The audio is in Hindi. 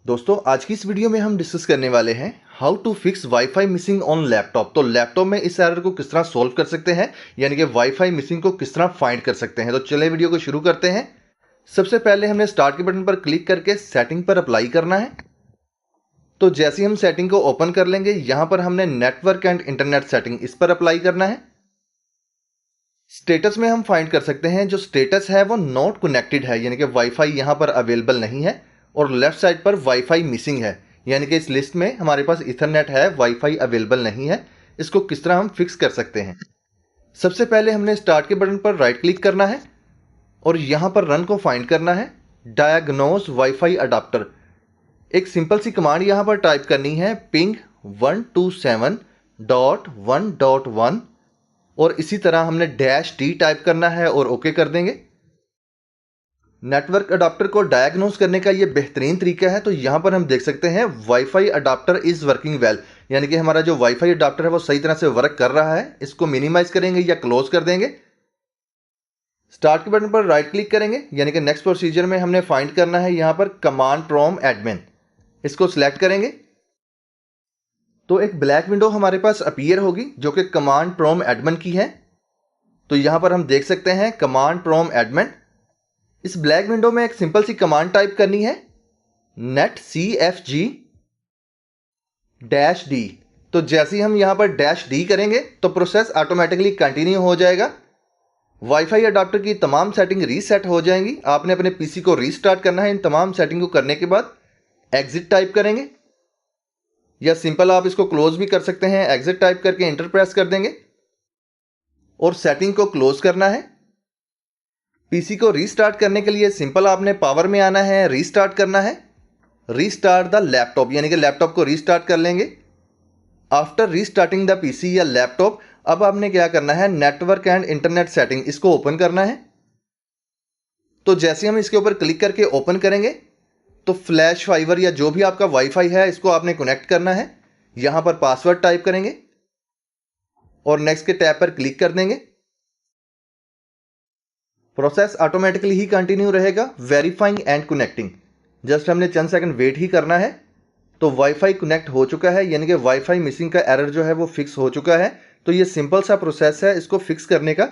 दोस्तों आज की इस वीडियो में हम डिस्कस करने वाले हैं how to fix wifi missing on laptop. तो लैपटॉप में इस एरर को किस तरह सॉल्व कर सकते हैं, यानी कि वाईफाई मिसिंग को किस तरह फाइंड कर सकते हैं। तो चलिए वीडियो को शुरू करते हैं। सबसे पहले हमने स्टार्ट के बटन पर क्लिक करके सेटिंग पर अप्लाई करना है। तो जैसे ही हम सेटिंग को ओपन कर लेंगे, यहां पर हमने नेटवर्क एंड इंटरनेट सेटिंग इस पर अप्लाई करना है। स्टेटस में हम फाइंड कर सकते हैं जो स्टेटस है वो नॉट कनेक्टेड है, यानी कि वाईफाई यहां पर अवेलेबल नहीं है, और लेफ्ट साइड पर वाईफाई मिसिंग है, यानी कि इस लिस्ट में हमारे पास इथरनेट है, वाईफाई अवेलेबल नहीं है। इसको किस तरह हम फिक्स कर सकते हैं। सबसे पहले हमने स्टार्ट के बटन पर राइट क्लिक करना है और यहां पर रन को फाइंड करना है। डायग्नोज वाईफाई अडाप्टर, एक सिंपल सी कमांड यहां पर टाइप करनी है, पिंग 127.1.1 और इसी तरह हमने -d टाइप करना है और ओके कर देंगे। नेटवर्क अडाप्टर को डायग्नोज करने का ये बेहतरीन तरीका है। तो यहां पर हम देख सकते हैं wifi adapter is working well, यानी कि हमारा जो वाईफाई अडाप्टर है वो सही तरह से वर्क कर रहा है। इसको मिनिमाइज करेंगे या क्लोज कर देंगे। स्टार्ट के बटन पर राइट क्लिक करेंगे, यानी कि नेक्स्ट प्रोसीजर में हमने फाइंड करना है यहां पर कमांड प्रॉम्प्ट एडमिन, इसको सिलेक्ट करेंगे तो एक ब्लैक विंडो हमारे पास अपीयर होगी जो कि कमांड प्रॉम्प्ट एडमिन की है। तो यहां पर हम देख सकते हैं कमांड प्रॉम्प्ट एडमिन। इस ब्लैक विंडो में एक सिंपल सी कमांड टाइप करनी है, netcfg-d। तो जैसे ही हम यहां पर -d करेंगे तो प्रोसेस ऑटोमेटिकली कंटिन्यू हो जाएगा। वाईफाई अडाप्टर की तमाम सेटिंग रीसेट हो जाएंगी। आपने अपने पीसी को रीस्टार्ट करना है। इन तमाम सेटिंग को करने के बाद एग्जिट टाइप करेंगे, या सिंपल आप इसको क्लोज भी कर सकते हैं। एग्जिट टाइप करके एंटर प्रेस कर देंगे और सेटिंग को क्लोज करना है। पीसी को रीस्टार्ट करने के लिए सिंपल आपने पावर में आना है, रीस्टार्ट करना है, रीस्टार्ट द लैपटॉप, यानी कि लैपटॉप को रीस्टार्ट कर लेंगे। आफ्टर रीस्टार्टिंग द पीसी या लैपटॉप, अब आपने क्या करना है, नेटवर्क एंड इंटरनेट सेटिंग इसको ओपन करना है। तो जैसे हम इसके ऊपर क्लिक करके ओपन करेंगे तो फ्लैश फाइबर या जो भी आपका वाईफाई है इसको आपने कनेक्ट करना है। यहां पर पासवर्ड टाइप करेंगे और नेक्स्ट के टैब पर क्लिक कर देंगे। प्रोसेस ऑटोमेटिकली ही कंटिन्यू रहेगा, वेरीफाइंग एंड कनेक्टिंग। जस्ट हमने चंद सेकंड वेट ही करना है। तो वाईफाई कनेक्ट हो चुका है, यानी कि वाईफाई मिसिंग का एरर जो है वो फिक्स हो चुका है। तो ये सिंपल सा प्रोसेस है इसको फिक्स करने का।